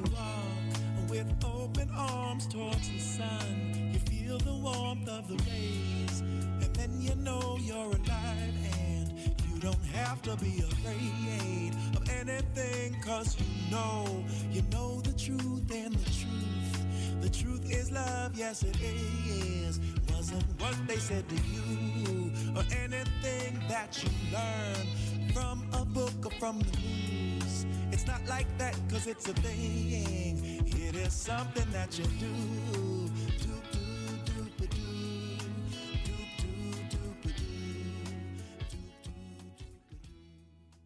walk with open arms towards the sun. You feel the warmth of the rays, and then you know you're alive, and you don't have to be afraid of anything, cause you know the truth, and the truth is love, yes it is. Wasn't what they said to you, or anything that you learn from a book or from the news. It's not like that, cause it's a thing. It is something that you do.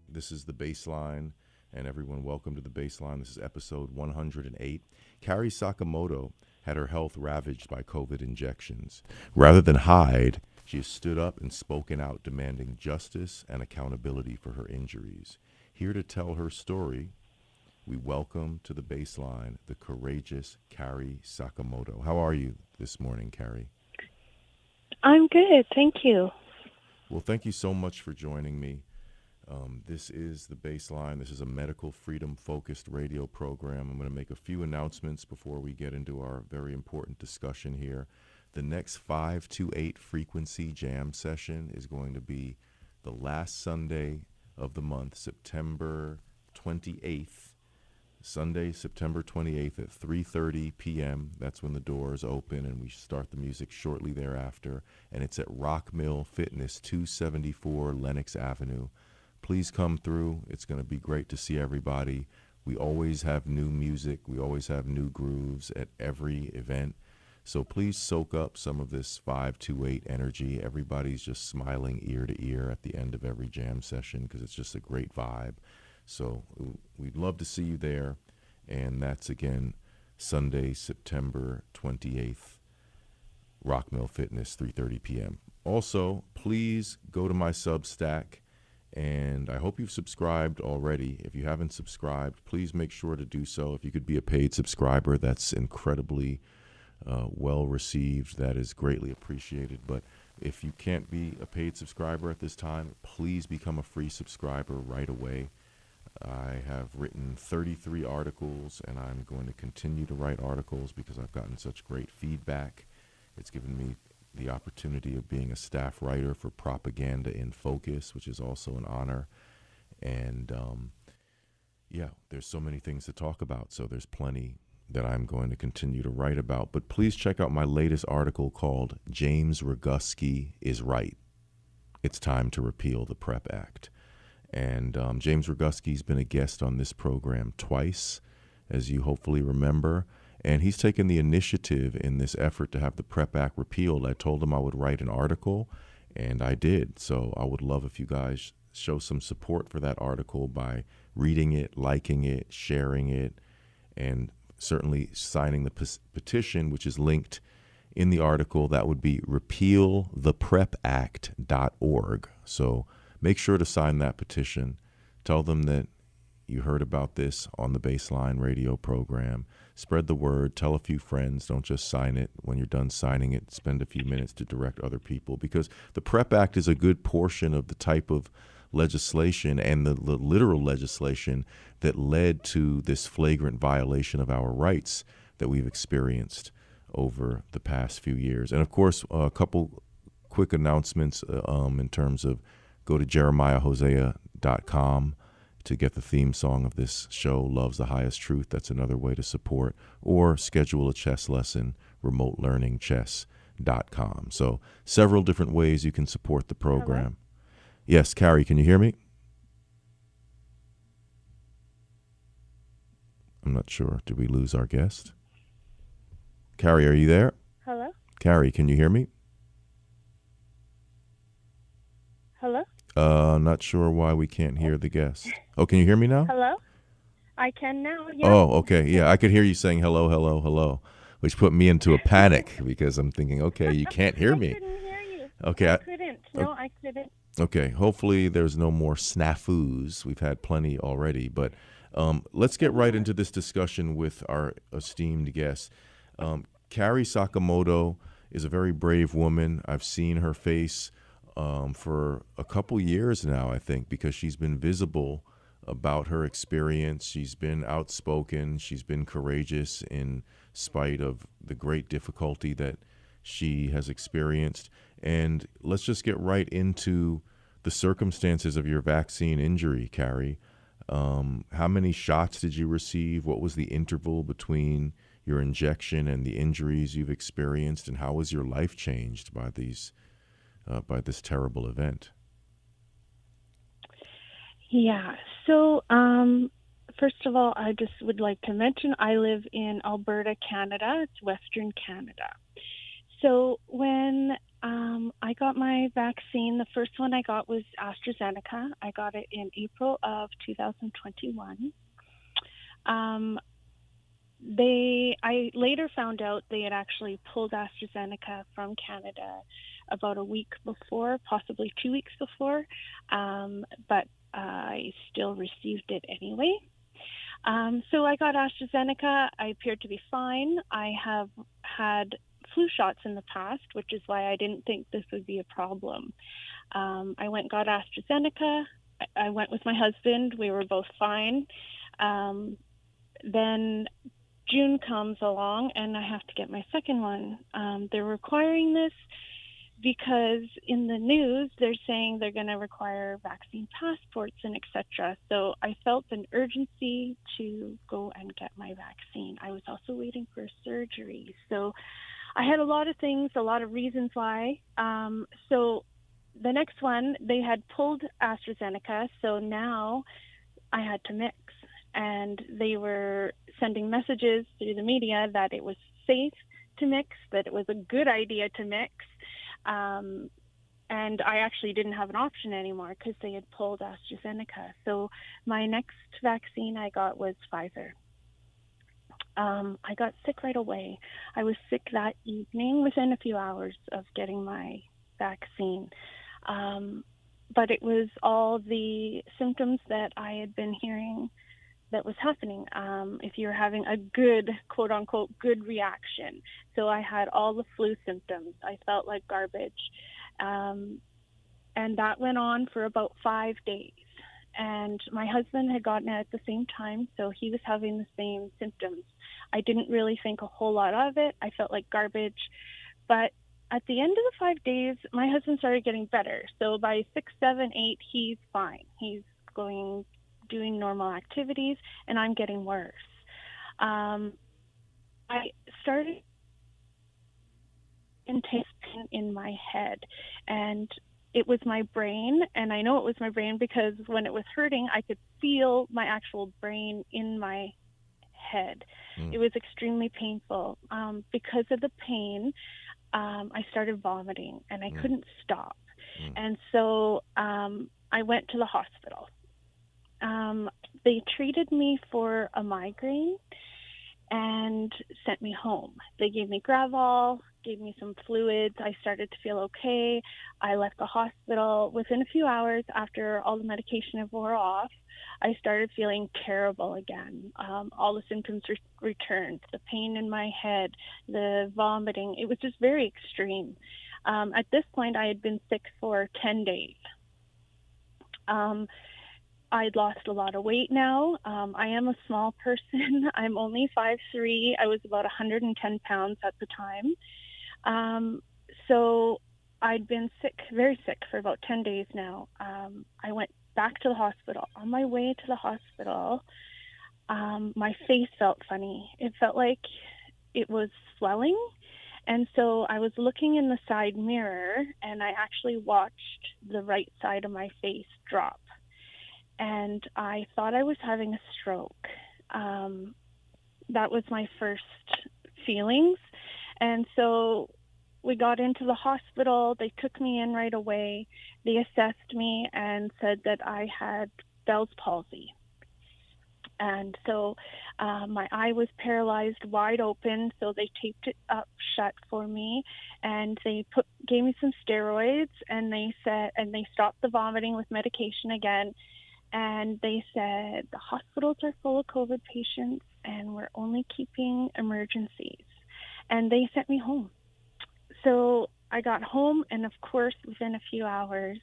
This is the Bassline, and everyone, welcome to the Bassline. This is episode 108. Carrie Sakamoto had her health ravaged by COVID injections. Rather than hide, she has stood up and spoken out, demanding justice and accountability for her injuries. Here to tell her story, we welcome to the Bassline the courageous Carrie Sakamoto. How are you this morning, Carrie? I'm good, thank you. Well, thank you so much for joining me. This is the Bassline. This is a medical freedom-focused radio program. I'm going to make a few announcements before we get into our very important discussion here. The next 5 to 8 frequency jam session is going to be the last Sunday of the month, September 28th. Sunday, September 28th at 3:30 p.m. That's when the doors open, and we start the music shortly thereafter. And it's at Rock Mill Fitness, 274 Lenox Avenue. Please come through. It's going to be great to see everybody. We always have new music. We always have new grooves at every event. So please soak up some of this 5 to 8 energy. Everybody's just smiling ear to ear at the end of every jam session because it's just a great vibe. So we'd love to see you there. And that's, again, Sunday, September 28th, Rock Mill Fitness, 3:30 p.m. Also, please go to my Substack. And I hope you've subscribed already. If you haven't subscribed, please make sure to do so. If you could be a paid subscriber, that's incredibly well received. That is greatly appreciated. But if you can't be a paid subscriber at this time, please become a free subscriber right away. I have written 33 articles, and I'm going to continue to write articles because I've gotten such great feedback. It's given me the opportunity of being a staff writer for Propaganda in Focus, which is also an honor. And there's so many things to talk about, so there's plenty that I'm going to continue to write about. But please check out my latest article called James Roguski is Right. It's time to repeal the PrEP Act. And James Roguski's been a guest on this program twice, as you hopefully remember. And he's taken the initiative in this effort to have the PrEP Act repealed. I told him I would write an article, and I did. So I would love if you guys show some support for that article by reading it, liking it, sharing it, and certainly signing the petition, which is linked in the article. That would be repealtheprepact.org. So make sure to sign that petition. Tell them that you heard about this on the Bassline radio program. Spread the word. Tell a few friends. Don't just sign it. When you're done signing it, spend a few minutes to direct other people, because the PrEP Act is a good portion of the type of legislation and the literal legislation that led to this flagrant violation of our rights that we've experienced over the past few years. And, of course, a couple quick announcements in terms of go to jeremiahhosea.com to get the theme song of this show, Love's the Highest Truth. That's another way to support. Or schedule a chess lesson, remotelearningchess.com. So several different ways you can support the program. Hello? Yes, Carrie, can you hear me? I'm not sure. Did we lose our guest? Carrie, are you there? Hello? Carrie, can you hear me? Hello? Not sure why we can't hear the guest. Oh, can you hear me now? Hello? I can now, yeah. Oh, okay. Yeah, I could hear you saying hello, hello, hello, which put me into a panic because I'm thinking, okay, you can't hear me. I couldn't hear you. Okay. I couldn't. No, I couldn't. Okay. Hopefully there's no more snafus. We've had plenty already, but let's get right into this discussion with our esteemed guest. Carrie Sakamoto is a very brave woman. I've seen her face for a couple years now, I think, because she's been visible about her experience. She's been outspoken. She's been courageous in spite of the great difficulty that she has experienced. And let's just get right into the circumstances of your vaccine injury, Carrie. How many shots did you receive? What was the interval between your injection and the injuries you've experienced? And how was your life changed by this terrible event? Yeah. So, first of all, I just would like to mention I live in Alberta, Canada. It's Western Canada. So when I got my vaccine, the first one I got was AstraZeneca. I got it in April of 2021. I later found out they had actually pulled AstraZeneca from Canada about a week before, possibly 2 weeks before, but I still received it anyway. So I got AstraZeneca. I appeared to be fine. I have had flu shots in the past, which is why I didn't think this would be a problem. I went and got AstraZeneca. I went with my husband. We were both fine. Then June comes along and I have to get my second one. They're requiring this because in the news they're saying they're going to require vaccine passports and etc. So I felt an urgency to go and get my vaccine. I was also waiting for surgery. So I had a lot of things, a lot of reasons why. So the next one, they had pulled AstraZeneca, so now I had to mix. And they were sending messages through the media that it was safe to mix, that it was a good idea to mix. And I actually didn't have an option anymore because they had pulled AstraZeneca. So my next vaccine I got was Pfizer. I got sick right away. I was sick that evening within a few hours of getting my vaccine. But it was all the symptoms that I had been hearing that was happening if you're having a good, quote unquote, good reaction. So I had all the flu symptoms. I felt like garbage. And that went on for about 5 days. And my husband had gotten it at the same time, so he was having the same symptoms. I didn't really think a whole lot of it. I felt like garbage. But at the end of the 5 days, my husband started getting better. So by 6, 7, 8, he's fine. He's doing normal activities, and I'm getting worse. I started intense pain in my head, and it was my brain, and I know it was my brain because when it was hurting, I could feel my actual brain in my head. It was extremely painful. Because of the pain, I started vomiting, and I couldn't stop. And so I went to the hospital. They treated me for a migraine and sent me home. They gave me Gravol, gave me some fluids. I started to feel okay. I left the hospital. Within a few hours after all the medication had wore off, I started feeling terrible again. All the symptoms returned, the pain in my head, the vomiting. It was just very extreme. At this point, I had been sick for 10 days. I'd lost a lot of weight now. I am a small person. I'm only 5'3". I was about 110 pounds at the time. So I'd been sick, very sick for about 10 days now. I went back to the hospital. On my way to the hospital, my face felt funny. It felt like it was swelling. And so I was looking in the side mirror, and I actually watched the right side of my face drop. And I thought I was having a stroke. That was my first feelings. And so we got into the hospital. They took me in right away. They assessed me and said that I had Bell's palsy. And so my eye was paralyzed wide open, so they taped it up shut for me, and they gave me some steroids, and they stopped the vomiting with medication again. And they said the hospitals are full of COVID patients and we're only keeping emergencies. And they sent me home. So I got home, and of course, within a few hours,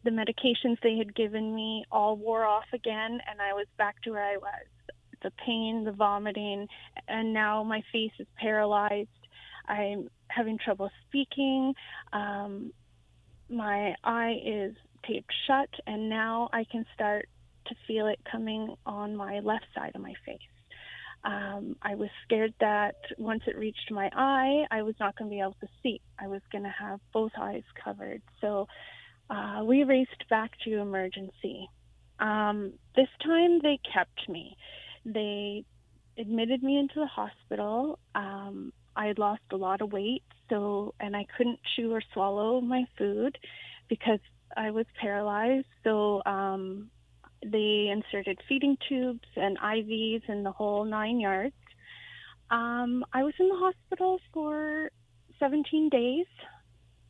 the medications they had given me all wore off again, and I was back to where I was. The pain, the vomiting, and now my face is paralyzed. I'm having trouble speaking. My eye is taped shut, and now I can start to feel it coming on my left side of my face. I was scared that once it reached my eye, I was not going to be able to see. I was going to have both eyes covered. So we raced back to emergency. This time they kept me. They admitted me into the hospital. I had lost a lot of weight, and I couldn't chew or swallow my food because I was paralyzed. So they inserted feeding tubes and IVs and the whole 9 yards. I was in the hospital for 17 days.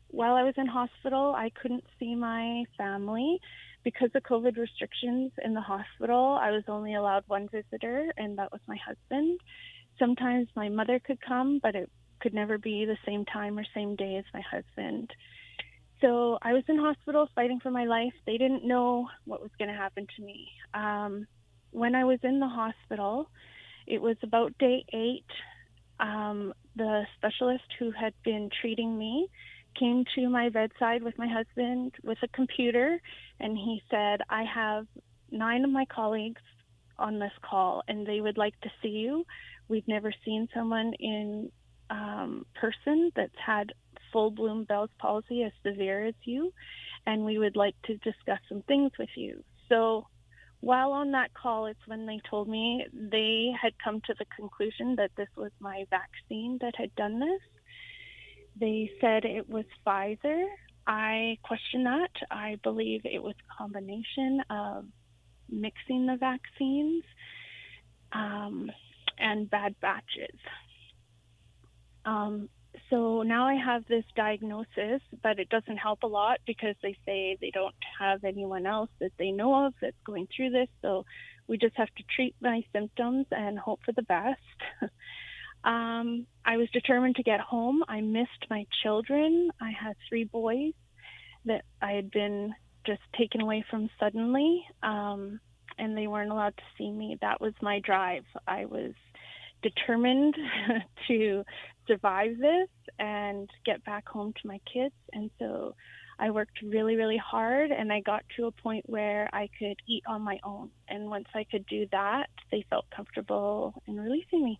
While I was in hospital, I couldn't see my family. Because of COVID restrictions in the hospital, I was only allowed one visitor, and that was my husband. Sometimes my mother could come, but it could never be the same time or same day as my husband. So I was in hospital fighting for my life. They didn't know what was going to happen to me. When I was in the hospital, it was about day 8. The specialist who had been treating me came to my bedside with my husband with a computer, and he said, I have 9 of my colleagues on this call, and they would like to see you. We've never seen someone in person that's had full-bloom Bell's palsy as severe as you, and we would like to discuss some things with you. So while on that call, it's when they told me they had come to the conclusion that this was my vaccine that had done this. They said it was Pfizer. I question that. I believe it was a combination of mixing the vaccines and bad batches. So now I have this diagnosis, but it doesn't help a lot because they say they don't have anyone else that they know of that's going through this. So we just have to treat my symptoms and hope for the best. I was determined to get home. I missed my children. I had 3 boys that I had been just taken away from suddenly, and they weren't allowed to see me. That was my drive. I was determined to survive this and get back home to my kids. And so I worked really, really hard, and I got to a point where I could eat on my own. And once I could do that, they felt comfortable in releasing me.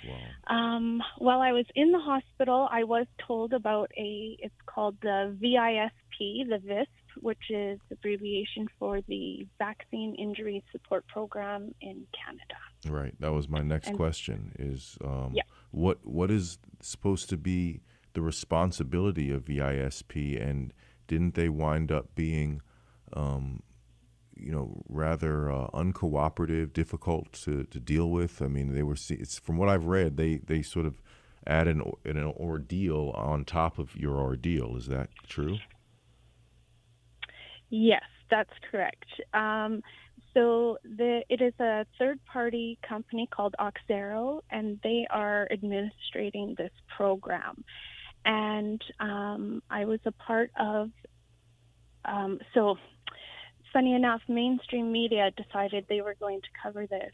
Wow. While I was in the hospital, I was told about it's called the VISP, the VISP, which is abbreviation for the Vaccine Injury Support Program in Canada. Right. That was my next question is yeah. what is supposed to be the responsibility of VISP, and didn't they wind up being rather uncooperative, difficult to deal with? I mean, it's from what I've read, they sort of add an ordeal on top of your ordeal. Is that true? Yes, that's correct. So it is a third-party company called Oxero, and they are administrating this program. And I was a part of, so funny enough, mainstream media decided they were going to cover this.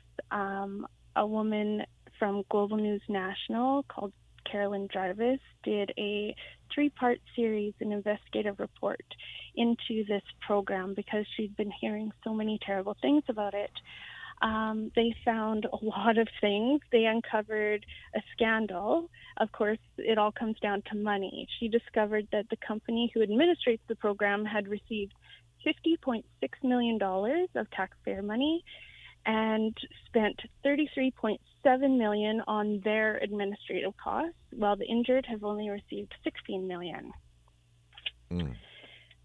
A woman from Global News National called Carolyn Jarvis did a 3-part series, an investigative report into this program because she'd been hearing so many terrible things about it. They found a lot of things. They uncovered a scandal. Of course, it all comes down to money. She discovered that the company who administrates the program had received $50.6 million of taxpayer money and spent $33.7 million on their administrative costs, while the injured have only received $16 million.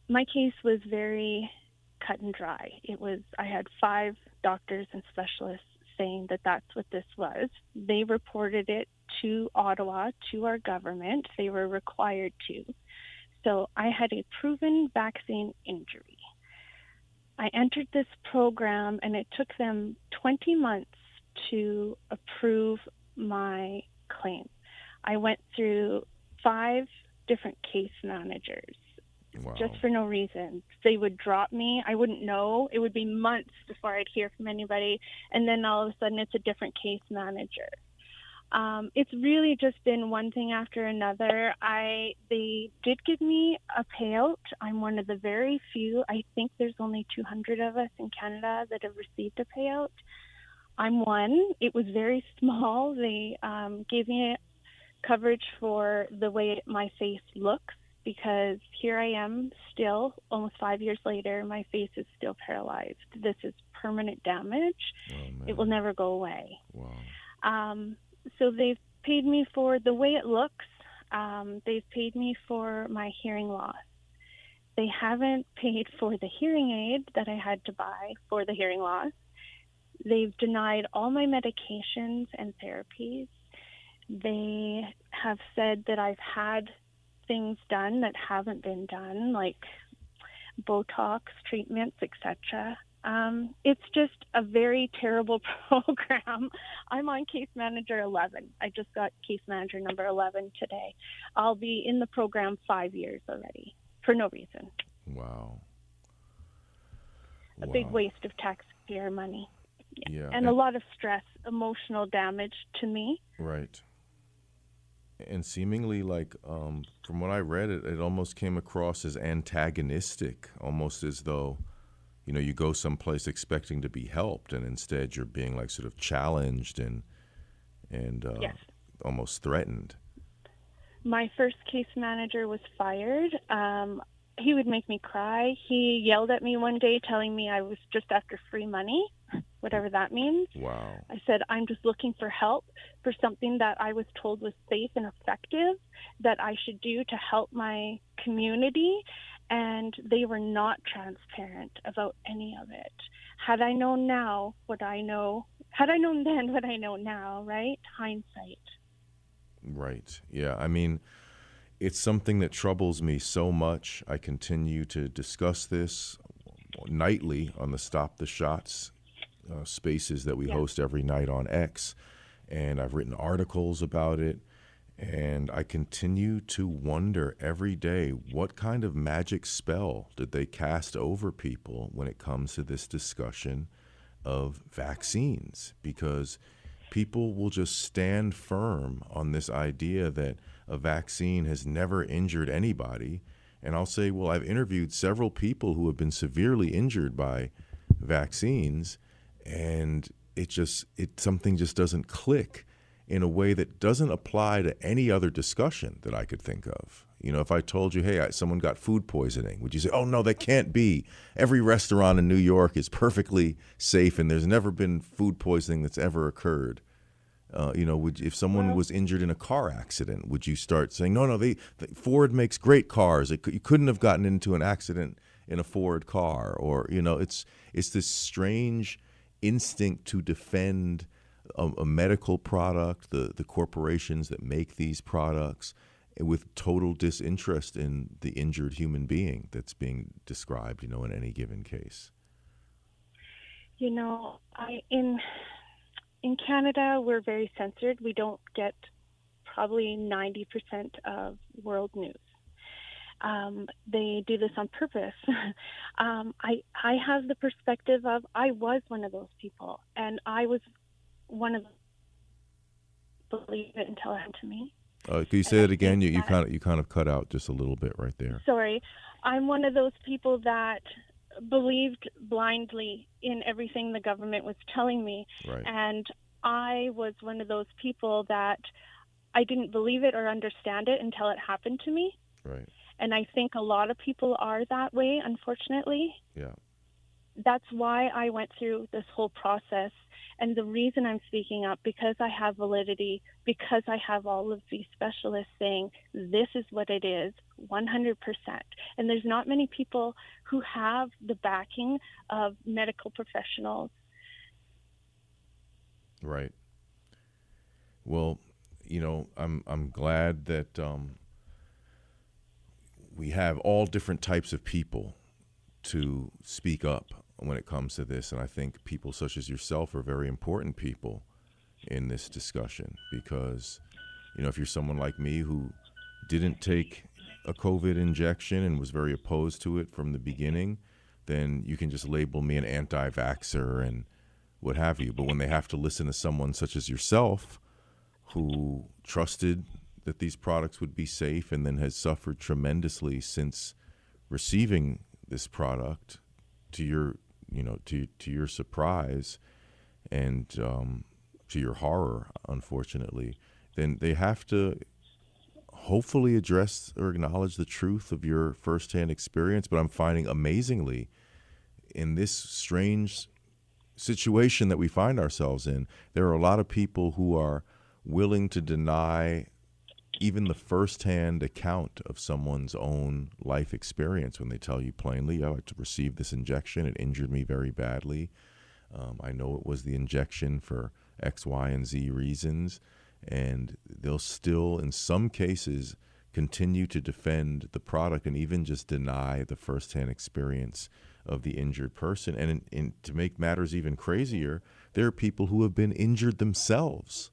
My case was very cut and dry. I had 5 doctors and specialists saying that that's what this was. They reported it to Ottawa, to our government. They were required to. So I had a proven vaccine injury. I entered this program, and it took them 20 months to approve my claim. I went through 5 different case managers. just Wow. for no reason. They would drop me. I wouldn't know. It would be months before I'd hear from anybody. And then all of a sudden it's a different case manager. It's really just been one thing after another. They did give me a payout. I'm one of the very few. I think there's only 200 of us in Canada that have received a payout. I'm one. It was very small. They gave me coverage for the way my face looks, because here I am still, almost 5 years later, my face is still paralyzed. This is permanent damage. Oh, man. It will never go away. Wow. So they've paid me for the way it looks. They've paid me for my hearing loss. They haven't paid for the hearing aid that I had to buy for the hearing loss. They've denied all my medications and therapies. They have said that I've had things done that haven't been done, like Botox treatments, etc. It's just a very terrible program. I'm on case manager 11. I just got case manager number 11 today. I'll be in the program 5 years already for no reason. Wow. A big waste of taxpayer money. Yeah. And a lot of stress, emotional damage to me. Right. And seemingly, like, from what I read, it almost came across as antagonistic, almost as though, you go someplace expecting to be helped, and instead you're being, like, sort of challenged and Yes. almost threatened. My first case manager was fired. He would make me cry. He yelled at me one day telling me I was just after free money, whatever that means. Wow. I said, I'm just looking for help for something that I was told was safe and effective that I should do to help my community. And they were not transparent about any of it. Had I known now what I know, had I known then what I know now, right? Hindsight. Right. Yeah. I mean, it's something that troubles me so much. I continue to discuss this nightly on the Stop the Shots spaces that we host every night on X. And I've written articles about it. And I continue to wonder every day, what kind of magic spell did they cast over people when it comes to this discussion of vaccines? Because people will just stand firm on this idea that a vaccine has never injured anybody. And I'll say, well, I've interviewed several people who have been severely injured by vaccines, and something just doesn't click in a way that doesn't apply to any other discussion that I could think of. If I told you, hey, someone got food poisoning, would you say, oh, no, that can't be. Every restaurant in New York is perfectly safe, and there's never been food poisoning that's ever occurred? If someone was injured in a car accident, would you start saying, no, Ford makes great cars. You couldn't have gotten into an accident in a Ford car? Or, it's this strange instinct to defend a medical product, the corporations that make these products, with total disinterest in the injured human being that's being described, in any given case. In Canada, we're very censored. We don't get probably 90% of world news. They do this on purpose. I have the perspective of, I was one of those people, and I was one of believe it until it happened to me. Can you say that again? You kind of cut out just a little bit right there. Sorry. I'm one of those people that believed blindly in everything the government was telling me. Right. And I was one of those people that I didn't believe it or understand it until it happened to me. Right. And I think a lot of people are that way, unfortunately. Yeah. That's why I went through this whole process. And the reason I'm speaking up, because I have validity, because I have all of these specialists saying, this is what it is, 100%. And there's not many people who have the backing of medical professionals. Right. Well, I'm glad that we have all different types of people to speak up when it comes to this. And I think people such as yourself are very important people in this discussion, because, if you're someone like me who didn't take a COVID injection and was very opposed to it from the beginning, then you can just label me an anti-vaxxer and what have you. But when they have to listen to someone such as yourself, who trusted that these products would be safe and then has suffered tremendously since receiving this product, to your, to your surprise and to your horror, unfortunately, then they have to hopefully address or acknowledge the truth of your firsthand experience. But I'm finding amazingly, in this strange situation that we find ourselves in, there are a lot of people who are willing to deny even the firsthand account of someone's own life experience when they tell you plainly, I had to receive this injection, it injured me very badly. I know it was the injection for X, Y, and Z reasons, and they'll still, in some cases, continue to defend the product and even just deny the firsthand experience of the injured person. And to make matters even crazier, there are people who have been injured themselves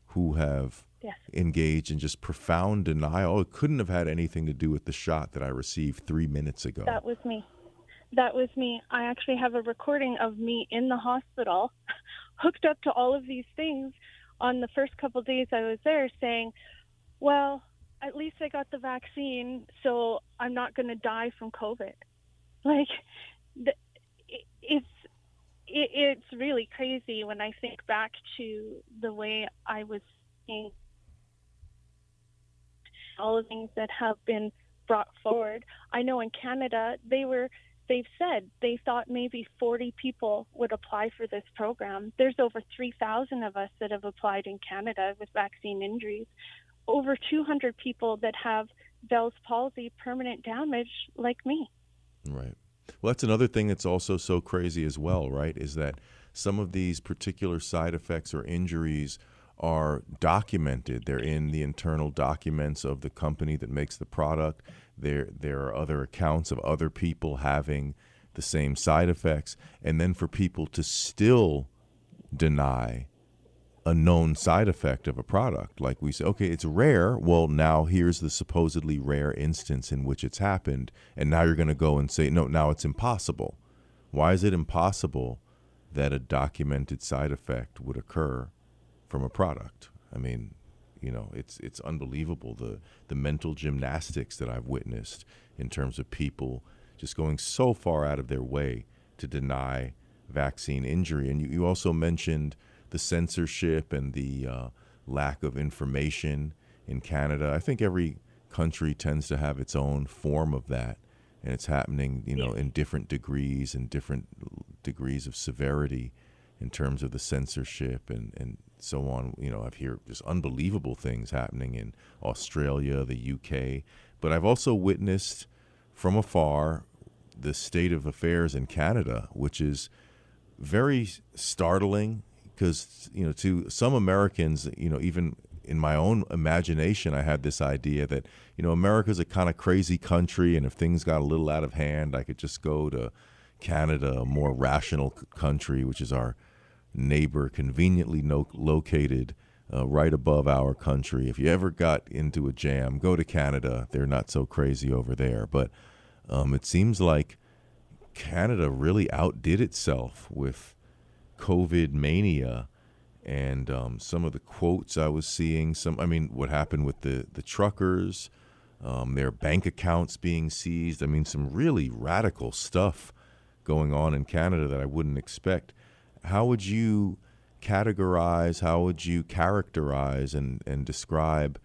who have engaged in just profound denial. Oh, it couldn't have had anything to do with the shot that I received 3 minutes ago. That was me. I actually have a recording of me in the hospital, hooked up to all of these things on the first couple of days I was there, saying, well, at least I got the vaccine, so I'm not going to die from COVID. Like, it's really crazy when I think back to the way I was seeing all the things that have been brought forward. I know in Canada, they've said they thought maybe 40 people would apply for this program. There's over 3,000 of us that have applied in Canada with vaccine injuries. Over 200 people that have Bell's palsy, permanent damage, like me. Right. Well, that's another thing that's also so crazy as well, right, is that some of these particular side effects or injuries are documented. They're in the internal documents of the company that makes the product. There are other accounts of other people having the same side effects. And then for people to still deny a known side effect of a product, like we say, okay, it's rare. Well, now here's the supposedly rare instance in which it's happened. And now you're going to go and say, no, now it's impossible. Why is it impossible that a documented side effect would occur from a product? I mean, it's unbelievable, the mental gymnastics that I've witnessed in terms of people just going so far out of their way to deny vaccine injury. And you also mentioned the censorship and the lack of information in Canada. I think every country tends to have its own form of that, and it's happening, in different degrees and different degrees of severity in terms of the censorship and so on. I've heard just unbelievable things happening in Australia, the UK, but I've also witnessed from afar the state of affairs in Canada, which is very startling because, to some Americans, even in my own imagination, I had this idea that, America's a kind of crazy country, and if things got a little out of hand, I could just go to Canada, a more rational country, which is our neighbor, conveniently located right above our country. If you ever got into a jam, go to Canada. They're not so crazy over there. But it seems like Canada really outdid itself with COVID mania. And some of the quotes I was seeing, what happened with the truckers, their bank accounts being seized. Some really radical stuff going on in Canada that I wouldn't expect. How would you categorize, how would you characterize and describe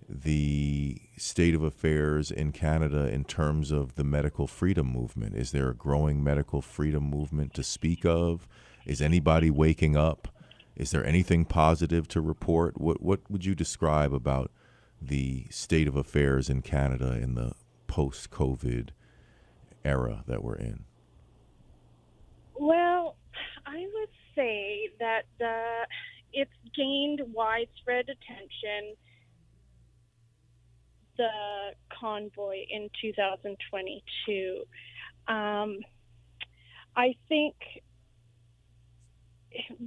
the state of affairs in Canada in terms of the medical freedom movement? Is there a growing medical freedom movement to speak of? Is anybody waking up? Is there anything positive to report? What would you describe about the state of affairs in Canada in the post-COVID era that we're in? Well, I would say that it's gained widespread attention, the convoy in 2022. I think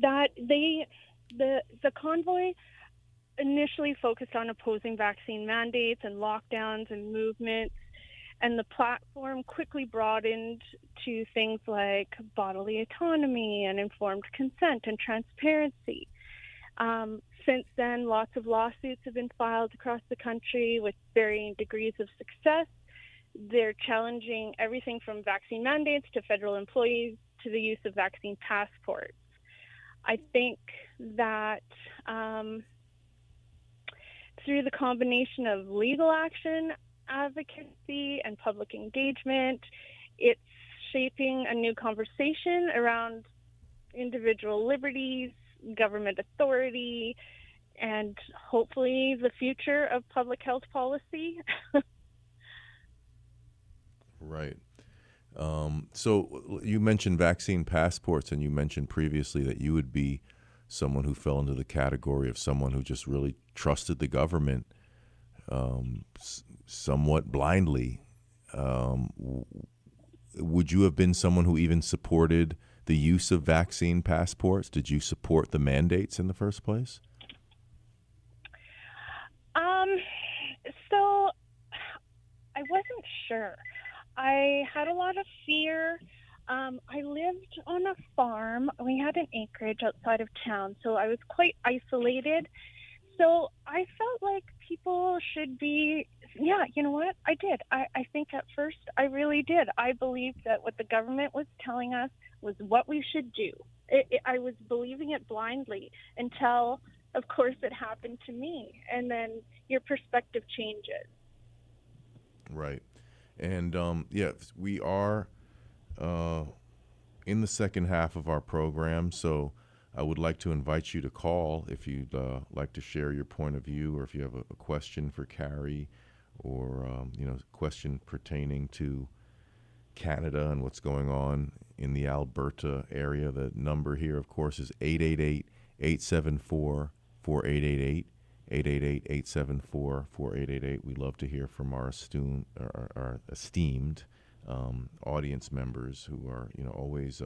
that the convoy, initially focused on opposing vaccine mandates and lockdowns and movements, and the platform quickly broadened to things like bodily autonomy and informed consent and transparency. Since then, lots of lawsuits have been filed across the country with varying degrees of success. They're challenging everything from vaccine mandates to federal employees to the use of vaccine passports. I think that through the combination of legal action, advocacy, and public engagement, it's shaping a new conversation around individual liberties, government authority, and hopefully the future of public health policy. Right. So you mentioned vaccine passports, and you mentioned previously that you would be someone who fell into the category of someone who just really trusted the government somewhat blindly. Would you have been someone who even supported the use of vaccine passports? Did you support the mandates in the first place? So I wasn't sure. I had a lot of fear. I lived on a farm. We had an acreage outside of town, so I was quite isolated. So I felt like people should be, yeah, you know what? I did. I think at first I really did. I believed that what the government was telling us was what we should do. I was believing it blindly until, of course, it happened to me. And then your perspective changes. Right. And yes, we are in the second half of our program, so I would like to invite you to call if you'd like to share your point of view, or if you have a question for Carrie, or question pertaining to Canada and what's going on in the Alberta area. The number here, of course, is 888-874-4888. 888-874-4888. We love to hear from our esteemed audience members who are, always,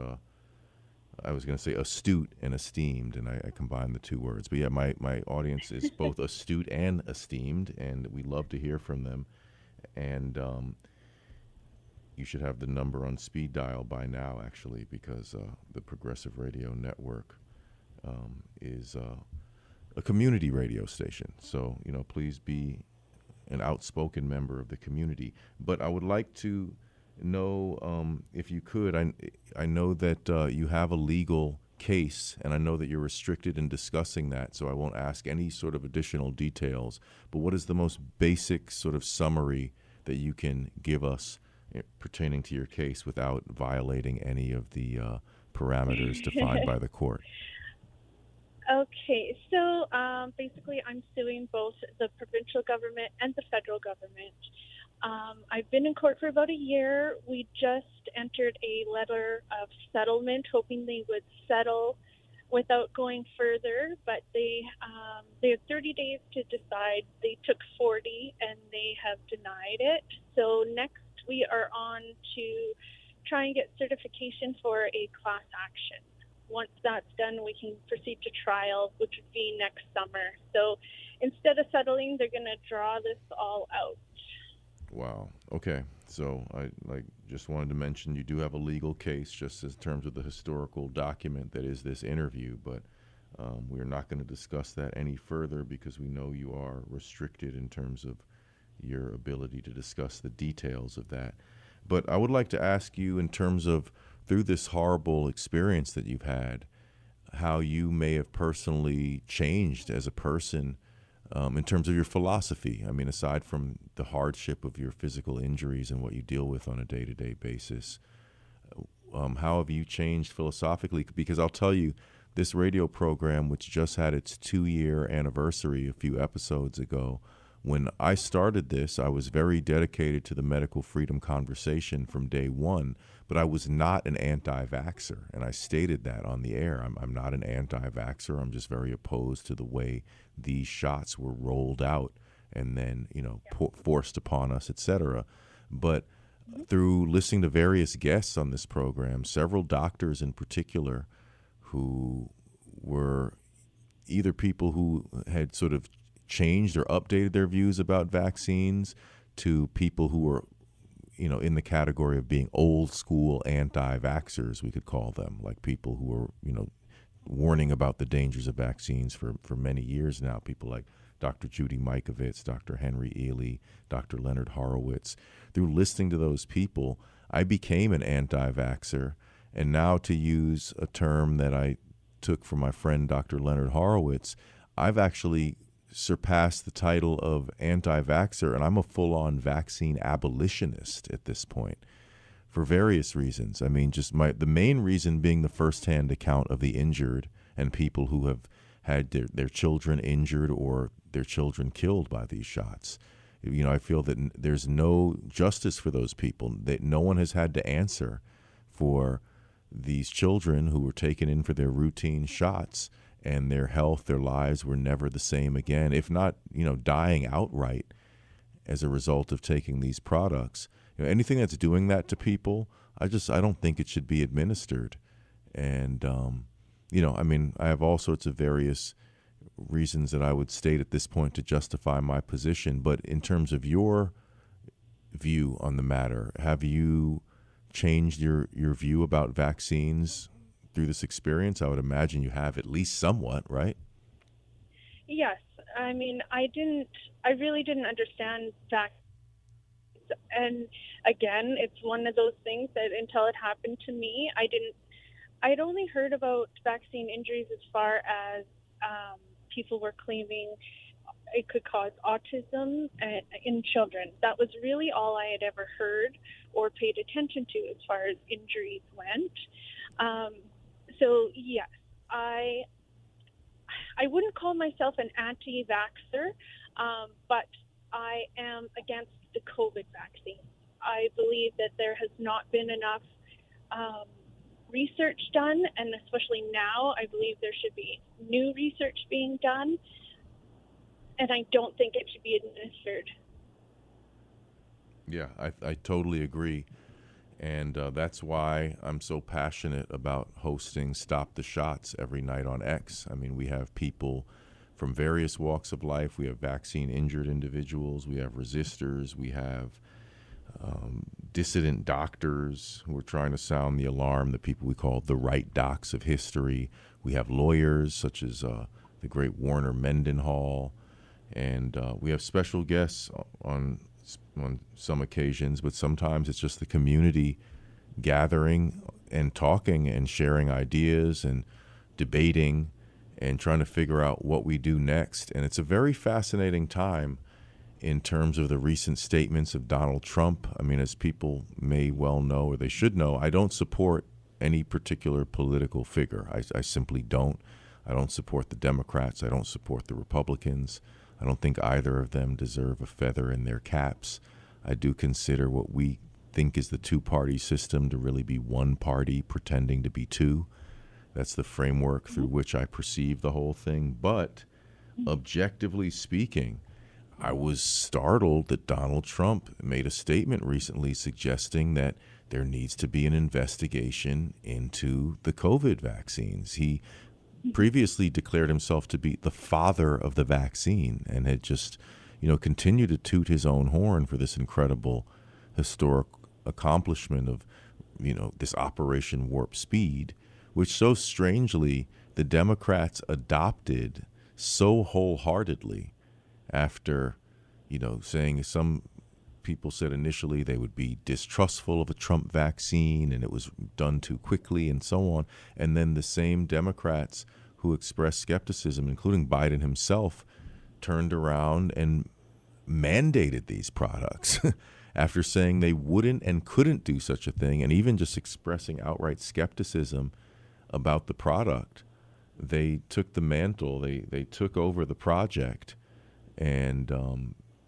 I was going to say astute and esteemed, and I combine the two words. But yeah, my audience is both astute and esteemed, and we love to hear from them. And you should have the number on speed dial by now, actually, because the Progressive Radio Network is a community radio station. So, please be an outspoken member of the community. But I would like to know, if you could, I know that you have a legal case, and I know that you're restricted in discussing that, so I won't ask any sort of additional details. But what is the most basic sort of summary that you can give us pertaining to your case without violating any of the parameters defined by the court? Okay, so basically I'm suing both the provincial government and the federal government. I've been in court for about a year. We just entered a letter of settlement, hoping they would settle without going further, but they had 30 days to decide. They took 40, and they have denied it. So next we are on to try and get certification for a class action. Once that's done, we can proceed to trial, which would be next summer. So instead of settling, they're going to draw this all out. Wow. Okay. So I just wanted to mention you do have a legal case, just in terms of the historical document that is this interview, but we're not going to discuss that any further because we know you are restricted in terms of your ability to discuss the details of that. But I would like to ask you, in terms of through this horrible experience that you've had, how you may have personally changed as a person in terms of your philosophy. I mean, aside from the hardship of your physical injuries and what you deal with on a day-to-day basis, how have you changed philosophically? Because I'll tell you, this radio program, which just had its 2-year anniversary a few episodes ago, when I started this, I was very dedicated to the medical freedom conversation from day one, but I was not an anti-vaxxer, and I stated that on the air. I'm not an anti-vaxxer. I'm just very opposed to the way these shots were rolled out and then, forced upon us, etc. But through listening to various guests on this program, several doctors in particular who were either people who had sort of changed or updated their views about vaccines to people who were, in the category of being old school anti-vaxxers, we could call them, like people who were, warning about the dangers of vaccines for many years now. People like Dr. Judy Mikovits, Dr. Henry Ely, Dr. Leonard Horowitz. Through listening to those people, I became an anti-vaxxer. And now, to use a term that I took from my friend Dr. Leonard Horowitz, I've actually surpassed the title of anti-vaxxer, and I'm a full-on vaccine abolitionist at this point for various reasons. I mean, the main reason being the firsthand account of the injured and people who have had their children injured or their children killed by these shots. I feel that there's no justice for those people, that no one has had to answer for these children who were taken in for their routine shots, and their health, their lives were never the same again, if not, dying outright as a result of taking these products. Anything that's doing that to people, I don't think it should be administered. And, I have all sorts of various reasons that I would state at this point to justify my position. But in terms of your view on the matter, have you changed your view about vaccines through this experience? I would imagine you have, at least somewhat, right? Yes. I mean, I really didn't understand vaccines. And again, it's one of those things that until it happened to me, I'd only heard about vaccine injuries as far as people were claiming it could cause autism in children. That was really all I had ever heard or paid attention to as far as injuries went. So yes, I wouldn't call myself an anti-vaxxer, but I am against the COVID vaccine. I believe that there has not been enough research done, and especially now, I believe there should be new research being done, and I don't think it should be administered. Yeah, I totally agree. And that's why I'm so passionate about hosting Stop the Shots every night on X. I mean, we have people from various walks of life. We have vaccine-injured individuals. We have resistors. We have dissident doctors who are trying to sound the alarm, the people we call the right docs of history. We have lawyers such as the great Warner Mendenhall. And we have special guests on some occasions, but sometimes it's just the community gathering and talking and sharing ideas and debating and trying to figure out what we do next. And it's a very fascinating time in terms of the recent statements of Donald Trump. I mean, as people may well know, or they should know, I don't support any particular political figure. I simply don't. I don't support the Democrats. I don't support the Republicans. I don't think either of them deserve a feather in their caps. I do consider what we think is the two-party system to really be one party pretending to be two. That's the framework through which I perceive the whole thing. But objectively speaking, I was startled that Donald Trump made a statement recently suggesting that there needs to be an investigation into the COVID vaccines. He previously declared himself to be the father of the vaccine and had just, continued to toot his own horn for this incredible historic accomplishment of, this Operation Warp Speed, which so strangely the Democrats adopted so wholeheartedly after, saying some people said initially they would be distrustful of a Trump vaccine and it was done too quickly and so on. And then the same Democrats who expressed skepticism, including Biden himself, turned around and mandated these products after saying they wouldn't and couldn't do such a thing, and even just expressing outright skepticism about the product. They took the mantle, they took over the project, and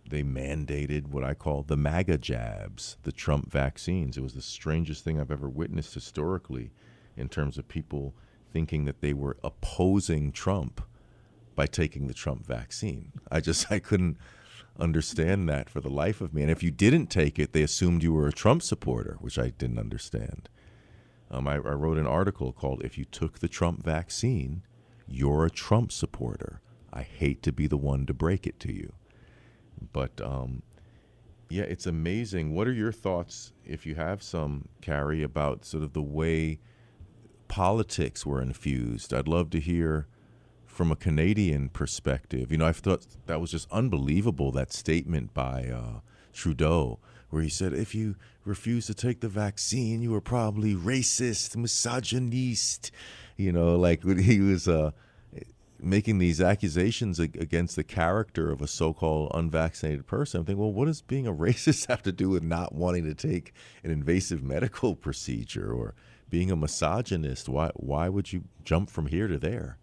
they mandated what I call the MAGA jabs, the Trump vaccines. It was the strangest thing I've ever witnessed historically in terms of people thinking that they were opposing Trump by taking the Trump vaccine. I couldn't understand that for the life of me. And if you didn't take it, they assumed you were a Trump supporter, which I didn't understand. I wrote an article called "If You Took the Trump Vaccine, You're a Trump Supporter." I hate to be the one to break it to you. But yeah, it's amazing. What are your thoughts, if you have some, Carrie, about sort of the way politics were infused? I'd love to hear from a Canadian perspective. I thought that was just unbelievable, that statement by Trudeau, where he said, if you refuse to take the vaccine, you are probably racist, misogynist. Like he was making these accusations against the character of a so-called unvaccinated person. I'm thinking, well, what does being a racist have to do with not wanting to take an invasive medical procedure, or being a misogynist? Why would you jump from here to there?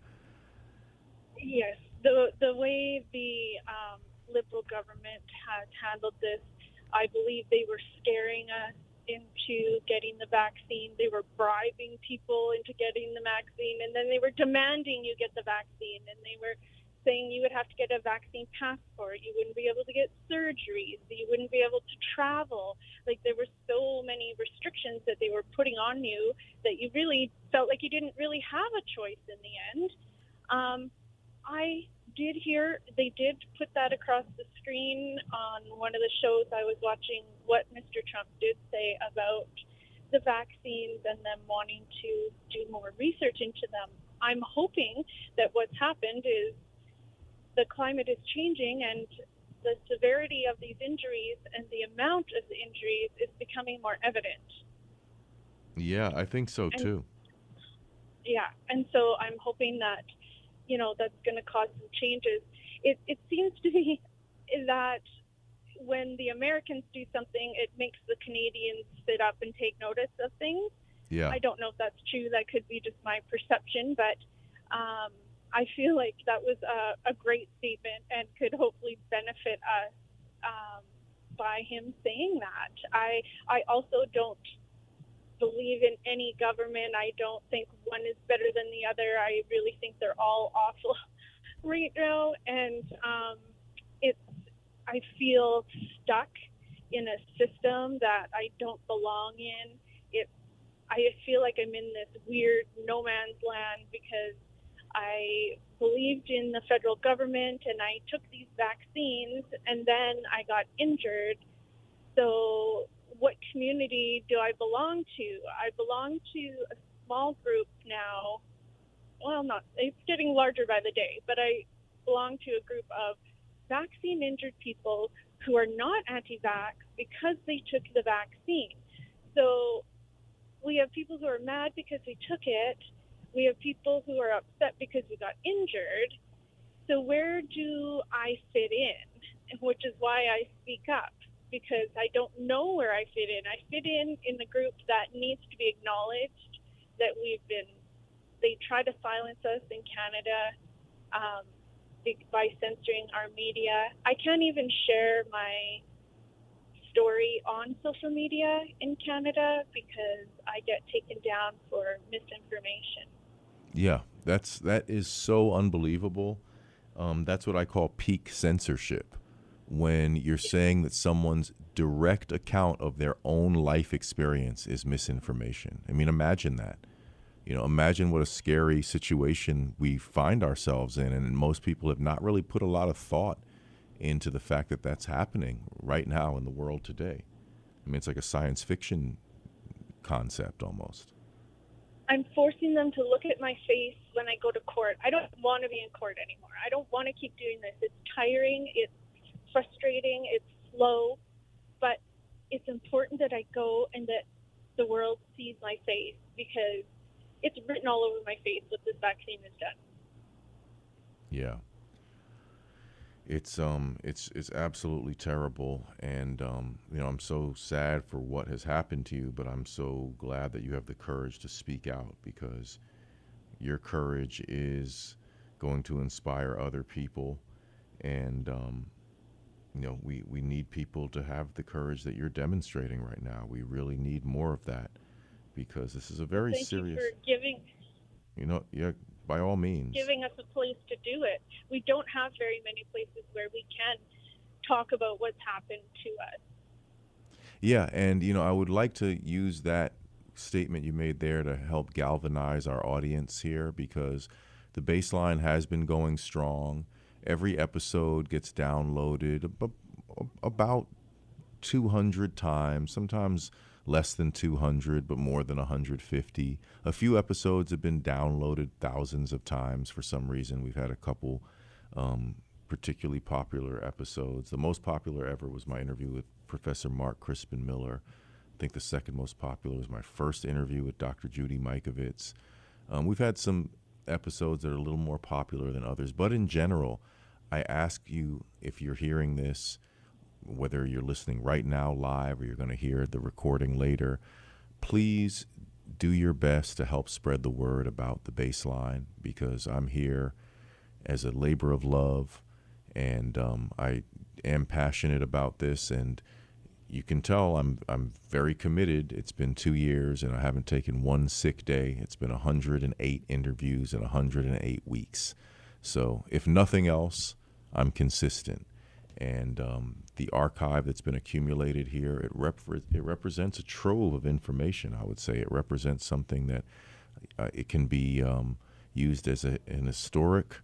Yes, the way the Liberal government has handled this, I believe they were scaring us into getting the vaccine. They were bribing people into getting the vaccine, and then they were demanding you get the vaccine, and they were saying you would have to get a vaccine passport. You wouldn't be able to get surgeries. You wouldn't be able to travel. Like, there were so many restrictions that they were putting on you that you really felt like you didn't really have a choice in the end. I did hear they did put that across the screen on one of the shows I was watching, what Mr. Trump did say about the vaccines and them wanting to do more research into them. I'm hoping that what's happened is the climate is changing, and the severity of these injuries and the amount of the injuries is becoming more evident. Yeah, I think so too. Yeah, and so I'm hoping that that's going to cause some changes. It seems to be that when the Americans do something, it makes the Canadians sit up and take notice of things. Yeah. I don't know if that's true. That could be just my perception, but I feel like that was a great statement and could hopefully benefit us by him saying that. I also don't believe in any government. I don't think one is better than the other. I really think they're all awful right now, and I feel stuck in a system that I don't belong in. I feel like I'm in this weird no man's land because I believed in the federal government and I took these vaccines, and then I got injured. So what community do I belong to? I belong to a small group now. Well, it's getting larger by the day, but I belong to a group of vaccine injured people who are not anti-vax because they took the vaccine. So we have people who are mad because we took it. We have people who are upset because we got injured. So where do I fit in? Which is why I speak up, because I don't know where I fit in. I fit in the group that needs to be acknowledged, that they try to silence us in Canada by censoring our media. I can't even share my story on social media in Canada because I get taken down for misinformation. Yeah, that is so unbelievable. That's what I call peak censorship. When you're saying that someone's direct account of their own life experience is misinformation. I mean, imagine that. Imagine what a scary situation we find ourselves in, and most people have not really put a lot of thought into the fact that that's happening right now in the world today. I mean, it's like a science fiction concept almost. I'm forcing them to look at my face when I go to court. I don't want to be in court anymore. I don't want to keep doing this. It's tiring. It's frustrating. It's slow. But it's important that I go and that the world sees my face, because it's written all over my face what this vaccine has done. Yeah. It's absolutely terrible, and I'm so sad for what has happened to you, but I'm so glad that you have the courage to speak out, because your courage is going to inspire other people, and we need people to have the courage that you're demonstrating right now. We really need more of that, because this is a very serious. Thank you for giving. Yeah, by all means. Giving us a place to do it. We don't have very many places where we can talk about what's happened to us. Yeah, and I would like to use that statement you made there to help galvanize our audience here, because the Bassline has been going strong. Every episode gets downloaded about 200 times, sometimes less than 200, but more than 150. A few episodes have been downloaded thousands of times for some reason. We've had a couple particularly popular episodes. The most popular ever was my interview with Professor Mark Crispin Miller. I think the second most popular was my first interview with Dr. Judy Mikovits. We've had some episodes that are a little more popular than others, but in general, I ask you, if you're hearing this, whether you're listening right now live or you're going to hear the recording later, please do your best to help spread the word about the Bassline, because I'm here as a labor of love, and I am passionate about this, and you can tell I'm very committed. It's been 2 years, and I haven't taken one sick day. It's been 108 interviews in 108 weeks. So if nothing else, I'm consistent. And the archive that's been accumulated here, it represents a trove of information, I would say. It represents something that it can be used as an historic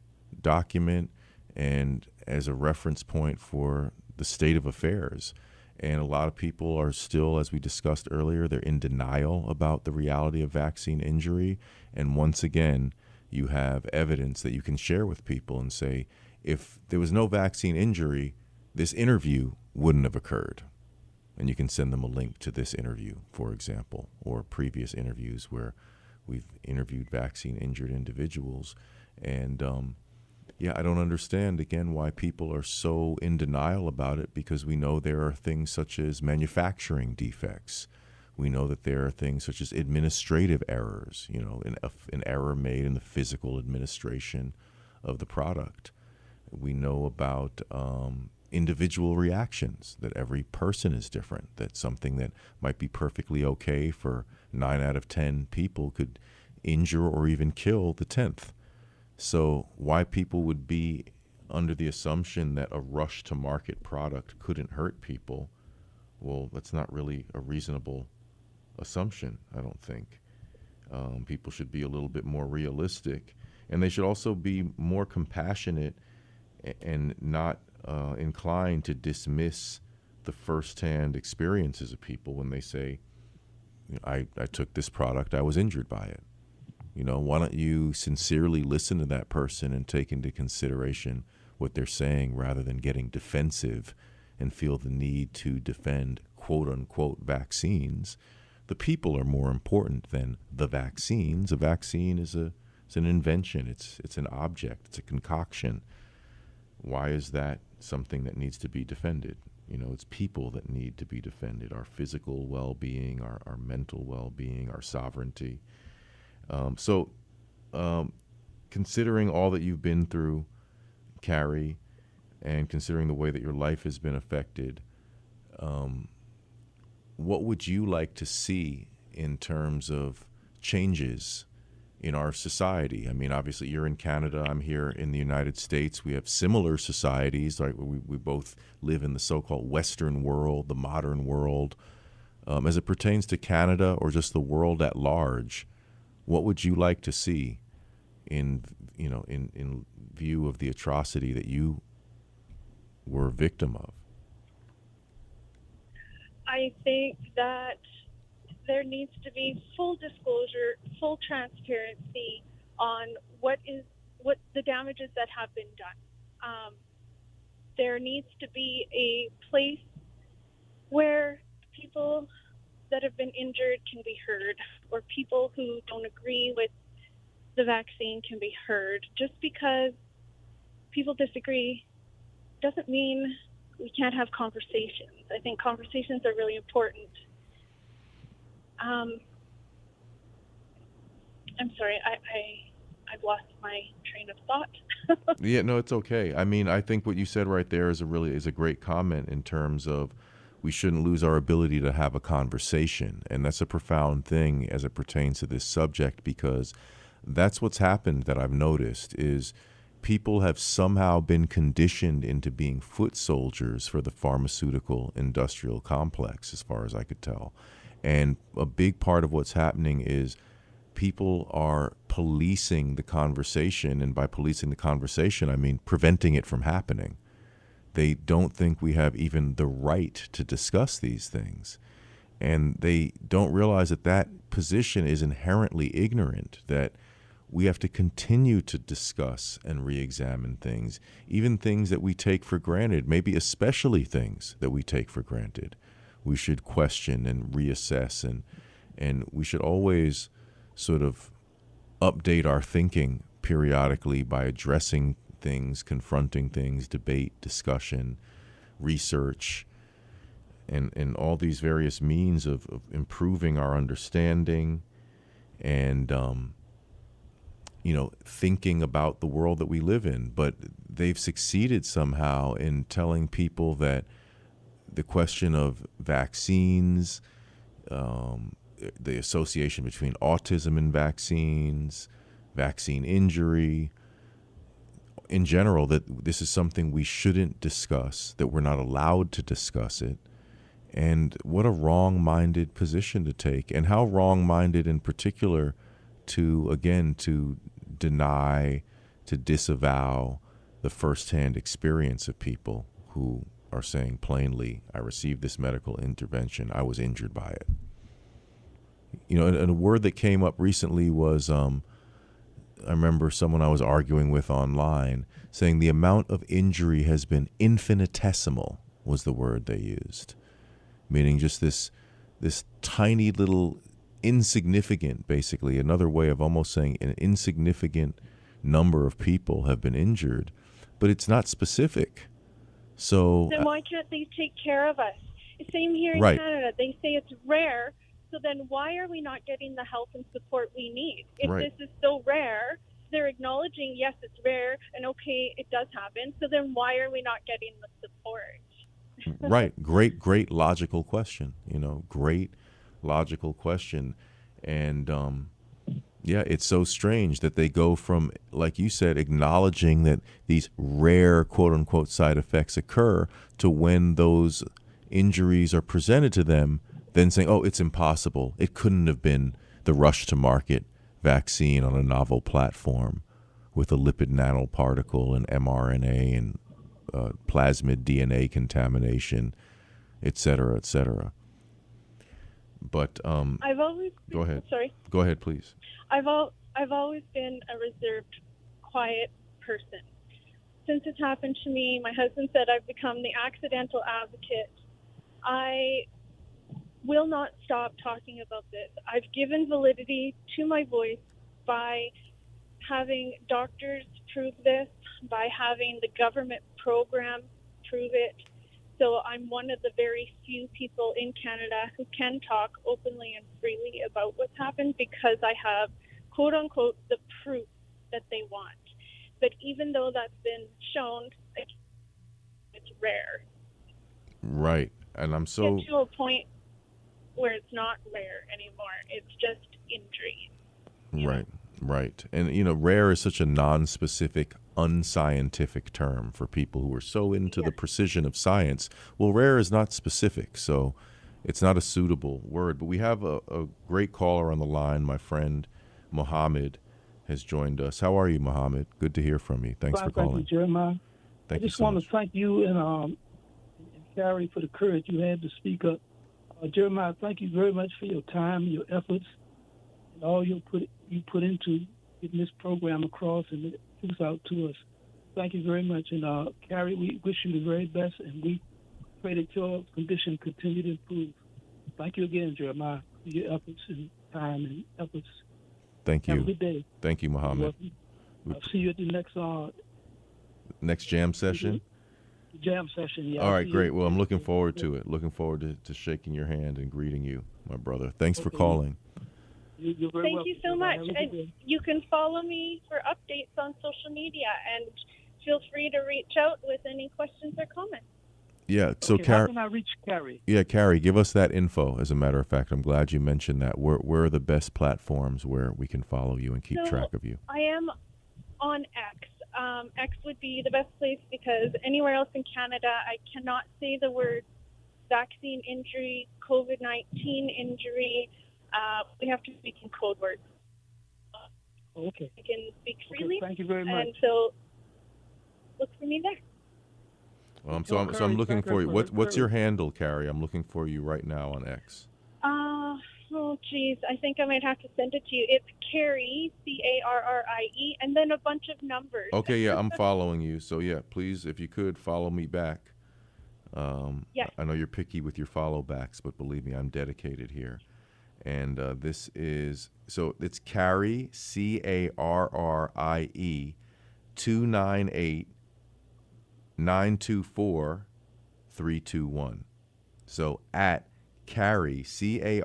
document and as a reference point for the state of affairs. And a lot of people are still, as we discussed earlier, they're in denial about the reality of vaccine injury. And once again, you have evidence that you can share with people and say, if there was no vaccine injury, this interview wouldn't have occurred. And you can send them a link to this interview, for example, or previous interviews where we've interviewed vaccine injured individuals. And I don't understand, again, why people are so in denial about it, because we know there are things such as manufacturing defects. We know that there are things such as administrative errors, an error made in the physical administration of the product. We know about individual reactions, that every person is different, that something that might be perfectly okay for 9 out of 10 people could injure or even kill the 10th. So why people would be under the assumption that a rush to market product couldn't hurt people, well, that's not really a reasonable assumption, I don't think. People should be a little bit more realistic, and they should also be more compassionate and not inclined to dismiss the firsthand experiences of people when they say, I took this product, I was injured by it. Why don't you sincerely listen to that person and take into consideration what they're saying, rather than getting defensive and feel the need to defend quote unquote vaccines? The people are more important than the vaccines. A vaccine is an invention. It's an object. It's a concoction. Why is that something that needs to be defended? It's people that need to be defended. Our physical well-being, our mental well-being, our sovereignty. Considering all that you've been through, Carrie, and considering the way that your life has been affected, what would you like to see in terms of changes in our society? I mean, obviously you're in Canada, I'm here in the United States. We have similar societies, like we both live in the so-called Western world, the modern world. As it pertains to Canada or just the world at large, what would you like to see in view of the atrocity that you were a victim of? I think that there needs to be full disclosure, full transparency on what the damages that have been done. There needs to be a place where people that have been injured can be heard, or people who don't agree with the vaccine can be heard. Just because people disagree doesn't mean we can't have conversations. I think conversations are really important. I'm sorry, I've lost my train of thought. Yeah, no, it's okay. I mean, I think what you said right there is a great comment in terms of we shouldn't lose our ability to have a conversation. And that's a profound thing as it pertains to this subject, because that's what's happened that I've noticed is people have somehow been conditioned into being foot soldiers for the pharmaceutical industrial complex, as far as I could tell. And a big part of what's happening is people are policing the conversation, and by policing the conversation, I mean preventing it from happening. They don't think we have even the right to discuss these things. And they don't realize that that position is inherently ignorant, that we have to continue to discuss and re-examine things, even things that we take for granted, maybe especially things that we take for granted. We should question and reassess, and we should always sort of update our thinking periodically by addressing things, confronting things, debate, discussion, research, and all these various means of improving our understanding and thinking about the world that we live in. But they've succeeded somehow in telling people that the question of vaccines, the association between autism and vaccines, vaccine injury, in general, that this is something we shouldn't discuss, that we're not allowed to discuss it. And what a wrong-minded position to take, and how wrong-minded in particular to deny, to disavow the firsthand experience of people who are saying plainly, I received this medical intervention, I was injured by it. And a word that came up recently was, I remember someone I was arguing with online saying the amount of injury has been infinitesimal, was the word they used. Meaning just this tiny little insignificant, basically, another way of almost saying an insignificant number of people have been injured, but it's not specific. So then why can't they take care of us? Same here in right. Canada. They say it's rare, so then why are we not getting the help and support we need? If right. this is so rare, they're acknowledging, yes, it's rare, and okay, it does happen, so then why are we not getting the support? Right. Great logical question. Great logical question. And it's so strange that they go from, like you said, acknowledging that these rare quote unquote side effects occur, to when those injuries are presented to them, then saying, oh, it's impossible. It couldn't have been the rush to market vaccine on a novel platform with a lipid nanoparticle and mRNA and plasmid DNA contamination, et cetera, et cetera. But I've always go ahead. Sorry. Go ahead, please. I've always been a reserved, quiet person. Since it's happened to me, my husband said I've become the accidental advocate. I will not stop talking about this. I've given validity to my voice by having doctors prove this, by having the government program prove it. So I'm one of the very few people in Canada who can talk openly and freely about what's happened, because I have, quote unquote, the proof that they want. But even though that's been shown, it's rare. Right. And I'm so... Get to a point where it's not rare anymore. It's just injury. Right. And, rare is such a non-specific, unscientific term for people who are so into the precision of science. Well, rare is not specific, so it's not a suitable word. But we have a great caller on the line. My friend Mohammed has joined us. How are you, Mohammed? Good to hear from you. Thanks for calling. Thank you, Jeremiah. Thank I you just so want much. to thank you and Carrie for the courage you had to speak up. Jeremiah, thank you very much for your time, your efforts, and all you put into getting this program across and it goes out to us. Thank you very much. And Carrie, we wish you the very best, and we pray that your condition continue to improve. Thank you again, Jeremiah, for your efforts and time and efforts. Thank you. Have a good day. Thank you, Mohammed. I'll see you at the next jam session. Jam session. Yeah. All right, great. Well, I'm looking forward to it. Looking forward to shaking your hand and greeting you, my brother. Thanks for calling. You're very Thank welcome. you so much. And you can follow me for updates on social media, and feel free to reach out with any questions or comments. Yeah, so okay, how can I reach Carrie? Yeah, Carrie, give us that info. As a matter of fact, I'm glad you mentioned that. Where are the best platforms where we can follow you and keep track of you? I am on X. X would be the best place, because anywhere else in Canada, I cannot say the words vaccine injury, COVID-19 injury. We have to speak in code words. Okay. I can speak Okay. freely. Thank you very much. And so look for me there. So Tell I'm Carrie looking for you. Sakamoto- What's your Carrie. handle, Carrie? I'm looking for you right now on X. Oh, geez. I think I might have to send it to you. It's Carrie, Carrie, and then a bunch of numbers. Okay, yeah, I'm following you. So yeah, please, if you could follow me back. Yes. I know you're picky with your follow backs, but believe me, I'm dedicated here. And this is, so it's Carrie, Carrie, 298 924 321. So at Carrie, Carrie,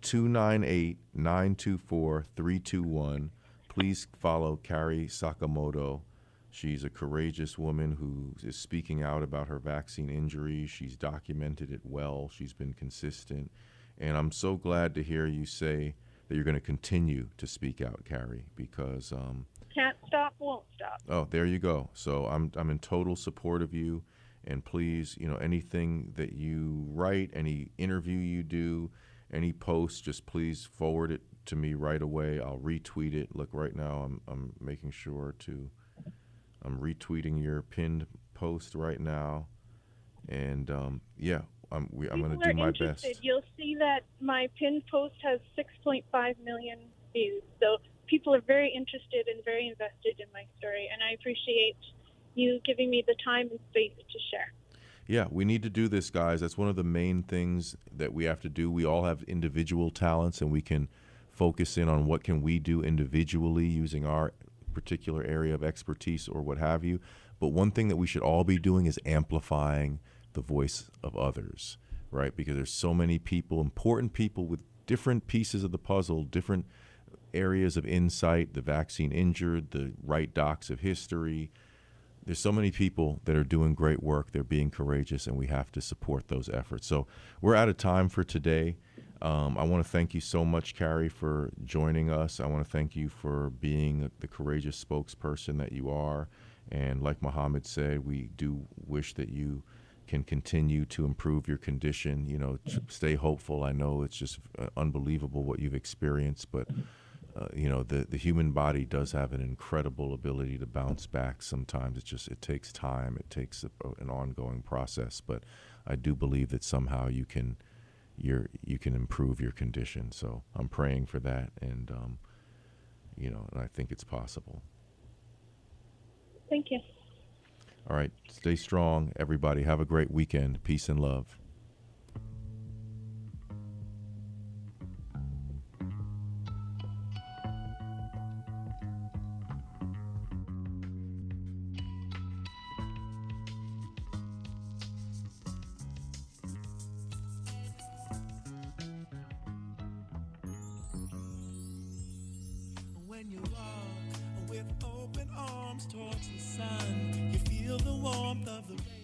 298 924 321. Please follow Carrie Sakamoto. She's a courageous woman who is speaking out about her vaccine injuries. She's documented it well. She's been consistent. And I'm so glad to hear you say that you're going to continue to speak out, Carrie, because Can't stop, won't stop. oh, there you go. So I'm in total support of you. And please, anything that you write, any interview you do, any post, just please forward it to me right away. I'll retweet it. Look, right now I'm making sure I'm retweeting your pinned post right now. And yeah, I'm going to do my best. You'll see that my pinned post has 6.5 million views. So people are very interested and very invested in my story. And I appreciate you giving me the time and space to share. Yeah, we need to do this, guys. That's one of the main things that we have to do. We all have individual talents, and we can focus in on what can we do individually using our particular area of expertise or what have you. But one thing that we should all be doing is amplifying the voice of others, right? Because there's so many people, important people with different pieces of the puzzle, different areas of insight, the vaccine injured, the right docs of history. There's so many people that are doing great work. They're being courageous, and we have to support those efforts. So we're out of time for today. I want to thank you so much, Carrie, for joining us. I want to thank you for being the courageous spokesperson that you are. And like Muhammad said, we do wish that you can continue to improve your condition. Stay hopeful. I know it's just unbelievable what you've experienced, but the human body does have an incredible ability to bounce back. Sometimes it takes time. It takes an ongoing process. But I do believe that somehow you can improve your condition. So I'm praying for that, and and I think it's possible. Thank you. All right, stay strong, everybody. Have a great weekend. Peace and love. When you walk with open arms towards the sun, you feel the warmth of the rain.